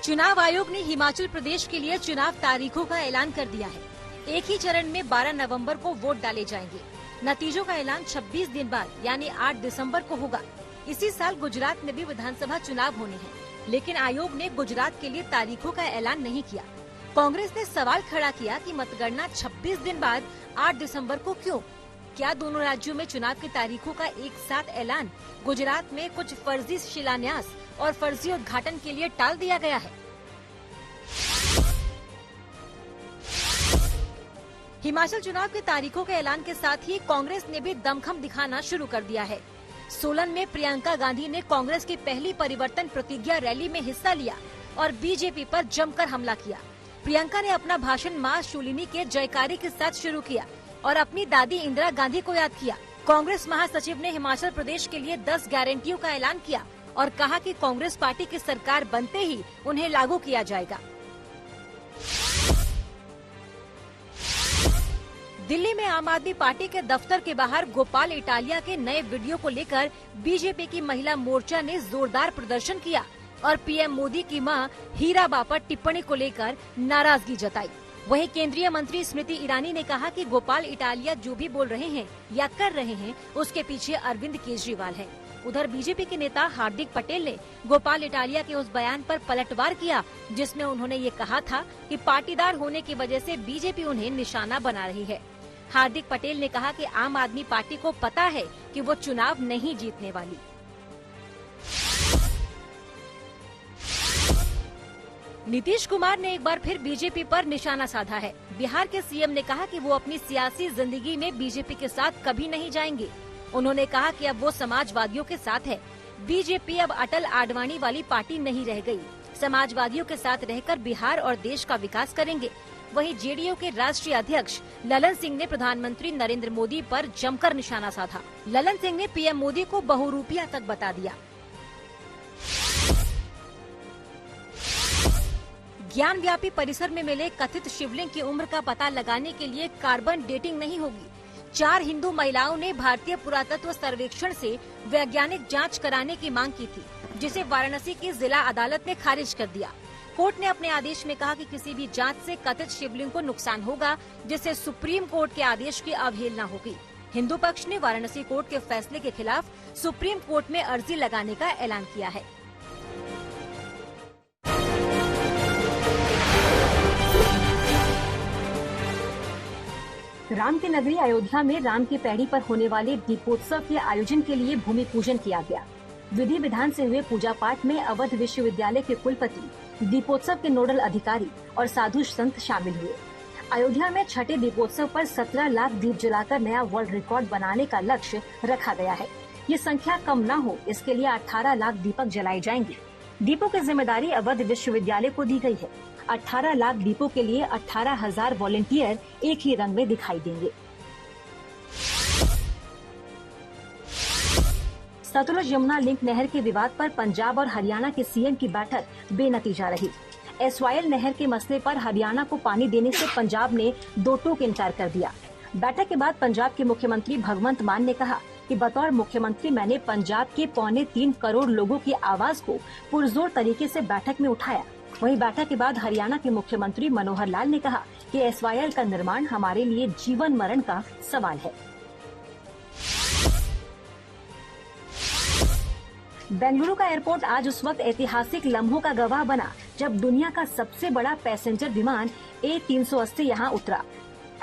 चुनाव आयोग ने हिमाचल प्रदेश के लिए चुनाव तारीखों का ऐलान कर दिया है। एक ही चरण में 12 नवंबर को वोट डाले जाएंगे। नतीजों का ऐलान 26 दिन बाद यानी 8 दिसंबर को होगा। इसी साल गुजरात में भी विधानसभा चुनाव होने हैं, लेकिन आयोग ने गुजरात के लिए तारीखों का ऐलान नहीं किया। कांग्रेस ने सवाल खड़ा किया कि मतगणना 26 दिन बाद 8 दिसंबर को क्यों? क्या दोनों राज्यों में चुनाव की तारीखों का एक साथ ऐलान गुजरात में कुछ फर्जी शिलान्यास और फर्जी उद्घाटन के लिए टाल दिया गया है? हिमाचल चुनाव की तारीखों के ऐलान के साथ ही कांग्रेस ने भी दमखम दिखाना शुरू कर दिया है। सोलन में प्रियंका गांधी ने कांग्रेस की पहली परिवर्तन प्रतिज्ञा रैली में हिस्सा लिया और बीजेपी पर जमकर हमला किया। प्रियंका ने अपना भाषण मां शूलिनी के जयकारी के साथ शुरू किया और अपनी दादी इंदिरा गांधी को याद किया। कांग्रेस महासचिव ने हिमाचल प्रदेश के लिए 10 गारंटियों का ऐलान किया और कहा कि कांग्रेस पार्टी की सरकार बनते ही उन्हें लागू किया जाएगा। दिल्ली में आम आदमी पार्टी के दफ्तर के बाहर गोपाल इटालिया के नए वीडियो को लेकर बीजेपी की महिला मोर्चा ने जोरदार प्रदर्शन किया और पीएम मोदी की मां हीराबा पर टिप्पणी को लेकर नाराजगी जताई। वहीं केंद्रीय मंत्री स्मृति ईरानी ने कहा कि गोपाल इटालिया जो भी बोल रहे हैं या कर रहे हैं उसके पीछे अरविंद केजरीवाल है। उधर बीजेपी के नेता हार्दिक पटेल ने गोपाल इटालिया के उस बयान पर पलटवार किया जिसमें उन्होंने ये कहा था कि पाटीदार होने की वजह से बीजेपी उन्हें निशाना बना रही है। हार्दिक पटेल ने कहा कि आम आदमी पार्टी को पता है कि वो चुनाव नहीं जीतने वाली। नीतीश कुमार ने एक बार फिर बीजेपी पर निशाना साधा है। बिहार के सीएम ने कहा कि वो अपनी सियासी जिंदगी में बीजेपी के साथ कभी नहीं जाएंगे। उन्होंने कहा कि अब वो समाजवादियों के साथ है। बीजेपी अब अटल आडवाणी वाली पार्टी नहीं रह गई। समाजवादियों के साथ रहकर बिहार और देश का विकास करेंगे। वहीं जेडीयू के राष्ट्रीय अध्यक्ष ललन सिंह ने प्रधानमंत्री नरेंद्र मोदी पर जमकर निशाना साधा। ललन सिंह ने पीएम मोदी को बहुरूपिया तक बता दिया। ज्ञान व्यापी परिसर में मिले कथित शिवलिंग की उम्र का पता लगाने के लिए कार्बन डेटिंग नहीं होगी। 4 हिंदू महिलाओं ने भारतीय पुरातत्व सर्वेक्षण से वैज्ञानिक जांच कराने की मांग की थी, जिसे वाराणसी की जिला अदालत ने खारिज कर दिया। कोर्ट ने अपने आदेश में कहा कि किसी भी जांच से कथित शिवलिंग को नुकसान होगा, जिससे सुप्रीम कोर्ट के आदेश की अवहेलना होगी। हिंदू पक्ष ने वाराणसी कोर्ट के फैसले के खिलाफ सुप्रीम कोर्ट में अर्जी लगाने का ऐलान किया है। राम की नगरी अयोध्या में राम की पैड़ी पर होने वाले दीपोत्सव के आयोजन के लिए भूमि पूजन किया गया। विधि विधान से हुए पूजा पाठ में अवध विश्वविद्यालय के कुलपति, दीपोत्सव के नोडल अधिकारी और साधु संत शामिल हुए। अयोध्या में छठे दीपोत्सव पर 17 लाख दीप जलाकर नया वर्ल्ड रिकॉर्ड बनाने का लक्ष्य रखा गया है। ये संख्या कम न हो, इसके लिए 18 लाख दीपक जलाए जाएंगे। दीपों की जिम्मेदारी अवध विश्वविद्यालय को दी गई है। 18 लाख दीपों के लिए 18,000 वॉलंटियर एक ही रंग में दिखाई देंगे। सतलुज यमुना लिंक नहर के विवाद पर पंजाब और हरियाणा के सीएम की बैठक बेनतीजा रही। एसवाईएल नहर के मसले पर हरियाणा को पानी देने से पंजाब ने दो टूक इनकार कर दिया। बैठक के बाद पंजाब के मुख्यमंत्री भगवंत मान ने कहा कि बतौर मुख्यमंत्री मैंने पंजाब के 3.25 करोड़ लोगों की आवाज को पुरजोर तरीके से बैठक में उठाया। वहीं बैठक के बाद हरियाणा के मुख्यमंत्री मनोहर लाल ने कहा कि एसवाईएल का निर्माण हमारे लिए जीवन मरण का सवाल है। बेंगलुरु का एयरपोर्ट आज उस वक्त ऐतिहासिक लम्हों का गवाह बना जब दुनिया का सबसे बड़ा पैसेंजर विमान A380 यहाँ उतरा।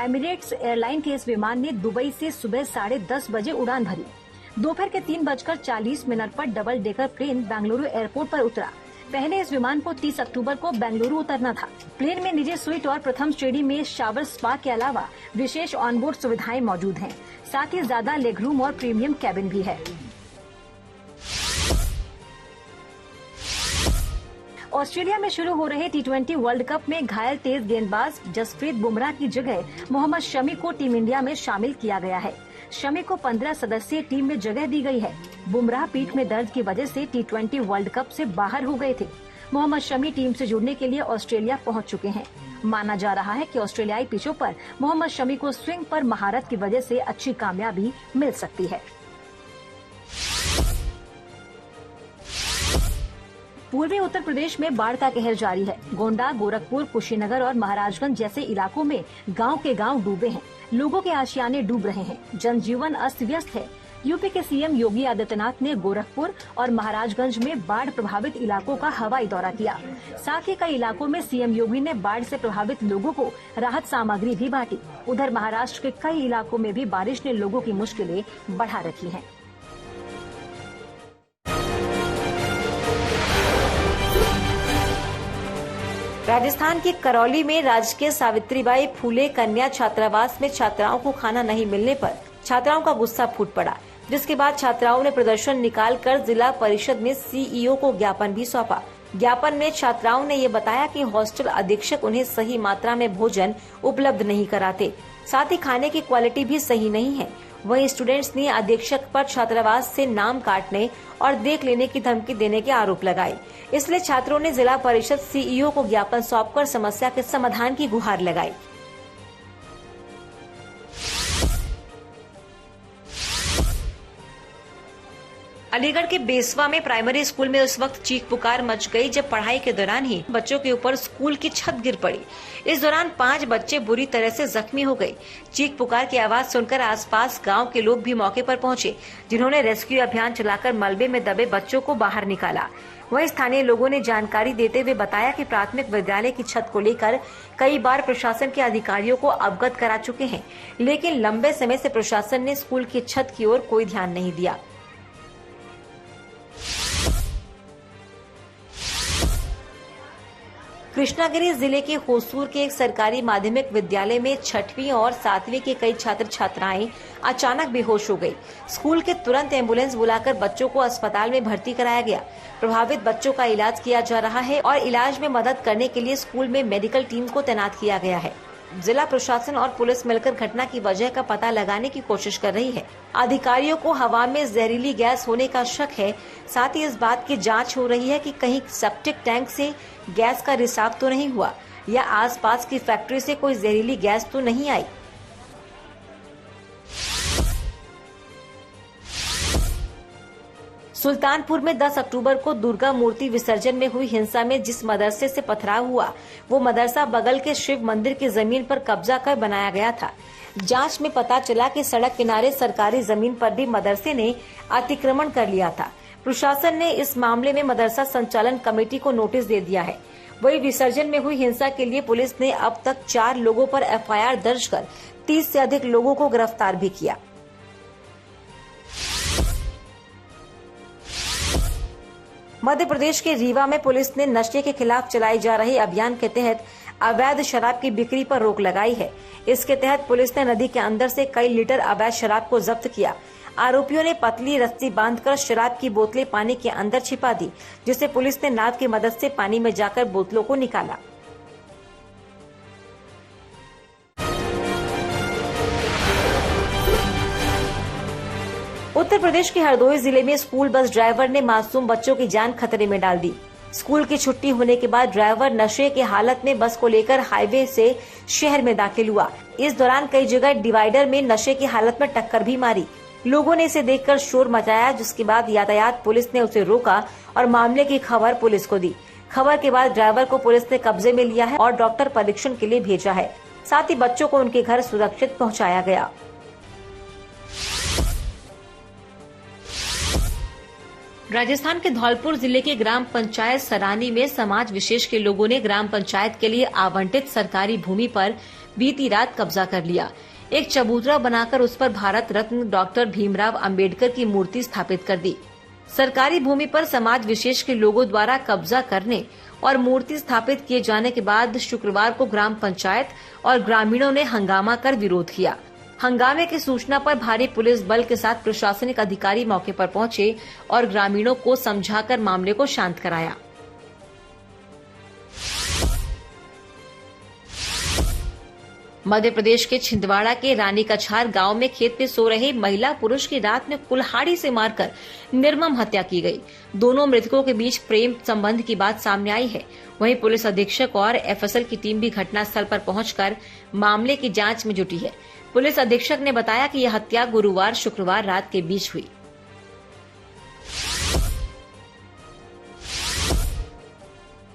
एमिरेट्स एयरलाइन के इस विमान ने दुबई से सुबह 10:30 बजे उड़ान भरी। दोपहर के 3:40 पर double decker plane Bengaluru airport पर उतरा। पहले इस विमान को 30 अक्टूबर को बेंगलुरु उतरना था। प्लेन में निजी स्वीट और प्रथम श्रेणी में शावर स्पा के अलावा विशेष ऑनबोर्ड सुविधाएं मौजूद हैं। साथ ही ज्यादा लेग रूम और प्रीमियम कैबिन भी है। ऑस्ट्रेलिया में शुरू हो रहे T20 वर्ल्ड कप में घायल तेज गेंदबाज जसप्रीत बुमराह की जगह मोहम्मद शमी को टीम इंडिया में शामिल किया गया है। शमी को 15 सदस्यीय टीम में जगह दी गई है। बुमराह पीठ में दर्द की वजह से T20 वर्ल्ड कप से बाहर हो गए थे। मोहम्मद शमी टीम से जुड़ने के लिए ऑस्ट्रेलिया पहुंच चुके हैं। माना जा रहा है कि ऑस्ट्रेलियाई पिचों पर मोहम्मद शमी को स्विंग पर महारत की वजह से अच्छी कामयाबी मिल सकती है। पूर्वी उत्तर प्रदेश में बाढ़ का कहर जारी है। गोंडा, गोरखपुर, कुशीनगर और महाराजगंज जैसे इलाकों में गांव के गांव डूबे हैं। लोगों के आशियाने डूब रहे हैं। जनजीवन अस्त व्यस्त है। यूपी के सीएम योगी आदित्यनाथ ने गोरखपुर और महाराजगंज में बाढ़ प्रभावित इलाकों का हवाई दौरा किया। साथ ही कई इलाकों में सीएम योगी ने बाढ़ से प्रभावित लोगों को राहत सामग्री भी बांटी। उधर महाराष्ट्र के कई इलाकों में भी बारिश ने लोगों की मुश्किलें बढ़ा रखी हैं। राजस्थान के करौली में राजकीय सावित्रीबाई फूले कन्या छात्रावास में छात्राओं को खाना नहीं मिलने पर छात्राओं का गुस्सा फूट पड़ा, जिसके बाद छात्राओं ने प्रदर्शन निकालकर जिला परिषद में सीईओ को ज्ञापन भी सौंपा। ज्ञापन में छात्राओं ने ये बताया कि हॉस्टल अधीक्षक उन्हें सही मात्रा में भोजन उपलब्ध नहीं कराते, साथ ही खाने की क्वालिटी भी सही नहीं है। वहीं स्टूडेंट्स ने अधीक्षक पर छात्रावास से नाम काटने और देख लेने की धमकी देने के आरोप लगाए। इसलिए छात्रों ने जिला परिषद सीईओ को ज्ञापन सौंपकर समस्या के समाधान की गुहार लगाई। अलीगढ़ के बेसवा में प्राइमरी स्कूल में उस वक्त चीख पुकार मच गई जब पढ़ाई के दौरान ही बच्चों के ऊपर स्कूल की छत गिर पड़ी। इस दौरान 5 बच्चे बुरी तरह से जख्मी हो गए। चीख पुकार की आवाज सुनकर आसपास गांव के लोग भी मौके पर पहुंचे, जिन्होंने रेस्क्यू अभियान चलाकर मलबे में दबे बच्चों को बाहर निकाला। वहीं स्थानीय लोगों ने जानकारी देते हुए बताया कि प्राथमिक विद्यालय की छत को लेकर कई बार प्रशासन के अधिकारियों को अवगत करा चुके हैं, लेकिन लंबे समय से प्रशासन ने स्कूल की छत की ओर कोई ध्यान नहीं दिया। कृष्णागिरी जिले के होसूर के एक सरकारी माध्यमिक विद्यालय में 6वीं और 7वीं के कई छात्र छात्राएं अचानक बेहोश हो गई। स्कूल के तुरंत एम्बुलेंस बुलाकर बच्चों को अस्पताल में भर्ती कराया गया। प्रभावित बच्चों का इलाज किया जा रहा है और इलाज में मदद करने के लिए स्कूल में मेडिकल टीम को तैनात किया गया है। जिला प्रशासन और पुलिस मिलकर घटना की वजह का पता लगाने की कोशिश कर रही है। अधिकारियों को हवा में जहरीली गैस होने का शक है। साथ ही इस बात की जांच हो रही है कि कहीं सेप्टिक टैंक से गैस का रिसाव तो नहीं हुआ या आसपास की फैक्ट्री से कोई जहरीली गैस तो नहीं आई। सुल्तानपुर में 10 अक्टूबर को दुर्गा मूर्ति विसर्जन में हुई हिंसा में जिस मदरसे से पथराव हुआ, वो मदरसा बगल के शिव मंदिर की जमीन पर कब्जा कर बनाया गया था। जांच में पता चला कि सड़क किनारे सरकारी जमीन पर भी मदरसे ने अतिक्रमण कर लिया था। प्रशासन ने इस मामले में मदरसा संचालन कमेटी को नोटिस दे दिया है। वही विसर्जन में हुई हिंसा के लिए पुलिस ने अब तक 4 लोगों पर एफआईआर दर्ज कर 30 से अधिक लोगों को गिरफ्तार भी किया। मध्य प्रदेश के रीवा में पुलिस ने नशे के खिलाफ चलाई जा रही अभियान के तहत अवैध शराब की बिक्री पर रोक लगाई है। इसके तहत पुलिस ने नदी के अंदर से कई लीटर अवैध शराब को जब्त किया। आरोपियों ने पतली रस्सी बांधकर शराब की बोतलें पानी के अंदर छिपा दी, जिसे पुलिस ने नाव की मदद से पानी में जाकर बोतलों को निकाला। उत्तर प्रदेश के हरदोई जिले में स्कूल बस ड्राइवर ने मासूम बच्चों की जान खतरे में डाल दी। स्कूल की छुट्टी होने के बाद ड्राइवर नशे की हालत में बस को लेकर हाईवे से शहर में दाखिल हुआ। इस दौरान कई जगह डिवाइडर में नशे की हालत में टक्कर भी मारी। लोगों ने इसे देखकर शोर मचाया, जिसके बाद यातायात पुलिस ने उसे रोका और मामले की खबर पुलिस को दी। खबर के बाद ड्राइवर को पुलिस ने कब्जे में लिया है और डॉक्टर परीक्षण के लिए भेजा है। साथ ही बच्चों को उनके घर सुरक्षित पहुँचाया गया। राजस्थान के धौलपुर जिले के ग्राम पंचायत सरानी में समाज विशेष के लोगों ने ग्राम पंचायत के लिए आवंटित सरकारी भूमि पर बीती रात कब्जा कर लिया। एक चबूतरा बनाकर उस पर भारत रत्न डॉक्टर भीमराव अंबेडकर की मूर्ति स्थापित कर दी। सरकारी भूमि पर समाज विशेष के लोगों द्वारा कब्जा करने और मूर्ति स्थापित किए जाने के बाद शुक्रवार को ग्राम पंचायत और ग्रामीणों ने हंगामा कर विरोध किया। हंगामे की सूचना पर भारी पुलिस बल के साथ प्रशासनिक अधिकारी मौके पर पहुंचे और ग्रामीणों को समझाकर मामले को शांत कराया। मध्य प्रदेश के छिंदवाड़ा के रानी कछार गांव में खेत में सो रहे महिला पुरुष की रात में कुल्हाड़ी से मारकर निर्मम हत्या की गई। दोनों मृतकों के बीच प्रेम संबंध की बात सामने आई है। वहीं पुलिस अधीक्षक और एफएसएल की टीम भी घटनास्थल पर पहुंचकर मामले की जांच में जुटी है। पुलिस अधीक्षक ने बताया कि यह हत्या गुरुवार शुक्रवार रात के बीच हुई।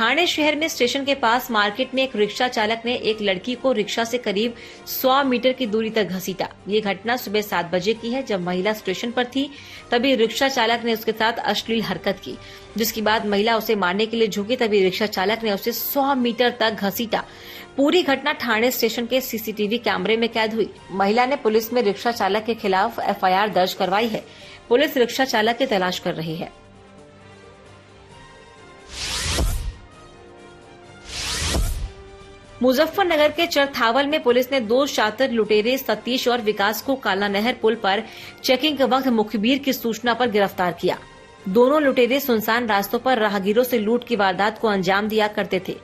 ठाणे शहर में स्टेशन के पास मार्केट में एक रिक्शा चालक ने एक लड़की को रिक्शा से करीब 100 मीटर की दूरी तक घसीटा। ये घटना सुबह 7 बजे की है, जब महिला स्टेशन पर थी। तभी रिक्शा चालक ने उसके साथ अश्लील हरकत की, जिसके बाद महिला उसे मारने के लिए झुकी। तभी रिक्शा चालक ने उसे 100 मीटर तक घसीटा। पूरी घटना ठाणे स्टेशन के सीसीटीवी कैमरे में कैद हुई। महिला ने पुलिस में रिक्शा चालक के खिलाफ एफआईआर दर्ज करवाई है। पुलिस रिक्शा चालक की तलाश कर रही है। मुजफ्फरनगर के चरथावल में पुलिस ने 2 शातिर लुटेरे सतीश और विकास को काला नहर पुल पर चेकिंग के वक्त मुखबिर की सूचना पर गिरफ्तार किया। दोनों लुटेरे सुनसान रास्तों पर राहगीरों से लूट की वारदात को अंजाम दिया करते थे।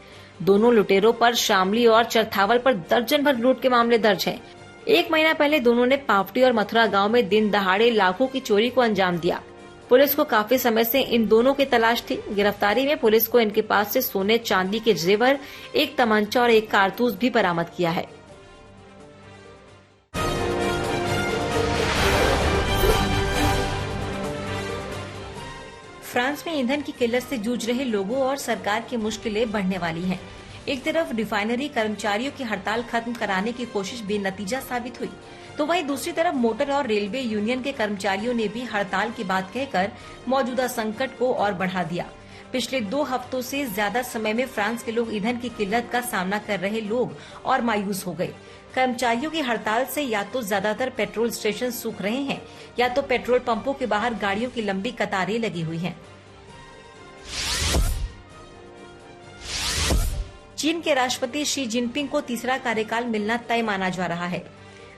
दोनों लुटेरों पर शामली और चरथावल पर दर्जन भर लूट के मामले दर्ज हैं। 1 महीना पहले दोनों ने पावटी और मथुरा गांव में दिन दहाड़े लाखों की चोरी को अंजाम दिया। पुलिस को काफी समय से इन दोनों की तलाश थी। गिरफ्तारी में पुलिस को इनके पास से सोने चांदी के जेवर, एक तमंचा और एक कारतूस भी बरामद किया है। फ्रांस में ईंधन की किल्लत से जूझ रहे लोगों और सरकार की मुश्किलें बढ़ने वाली हैं। एक तरफ रिफाइनरी कर्मचारियों की हड़ताल खत्म कराने की कोशिश बेनतीजा साबित हुई, तो वहीं दूसरी तरफ मोटर और रेलवे यूनियन के कर्मचारियों ने भी हड़ताल की बात कहकर मौजूदा संकट को और बढ़ा दिया। पिछले 2 हफ्तों से ज्यादा समय में फ्रांस के लोग ईंधन की किल्लत का सामना कर रहे लोग और मायूस हो गए। कर्मचारियों की हड़ताल से या तो ज्यादातर पेट्रोल स्टेशन सूख रहे हैं, या तो पेट्रोल पंपों के बाहर गाड़ियों की लंबी कतारें लगी हुई हैं। चीन के राष्ट्रपति शी जिनपिंग को तीसरा कार्यकाल मिलना तय माना जा रहा है।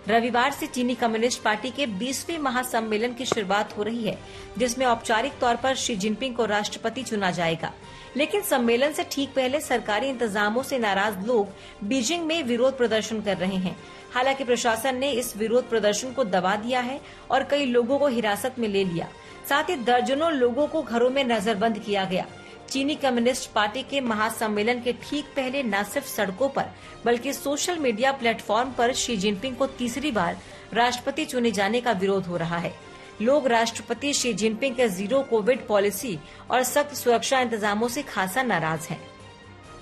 रविवार से चीनी कम्युनिस्ट पार्टी के 20वें महासम्मेलन की शुरुआत हो रही है, जिसमें औपचारिक तौर पर शी जिनपिंग को राष्ट्रपति चुना जाएगा। लेकिन सम्मेलन से ठीक पहले सरकारी इंतजामों से नाराज लोग बीजिंग में विरोध प्रदर्शन कर रहे हैं। हालांकि प्रशासन ने इस विरोध प्रदर्शन को दबा दिया है और कई लोगों को हिरासत में ले लिया। साथ ही दर्जनों लोगों को घरों में नजरबंद किया गया। चीनी कम्युनिस्ट पार्टी के महासम्मेलन के ठीक पहले न सिर्फ सड़कों पर बल्कि सोशल मीडिया प्लेटफॉर्म पर शी जिनपिंग को तीसरी बार राष्ट्रपति चुने जाने का विरोध हो रहा है। लोग राष्ट्रपति शी जिनपिंग के 0 कोविड पॉलिसी और सख्त सुरक्षा इंतजामों से खासा नाराज हैं।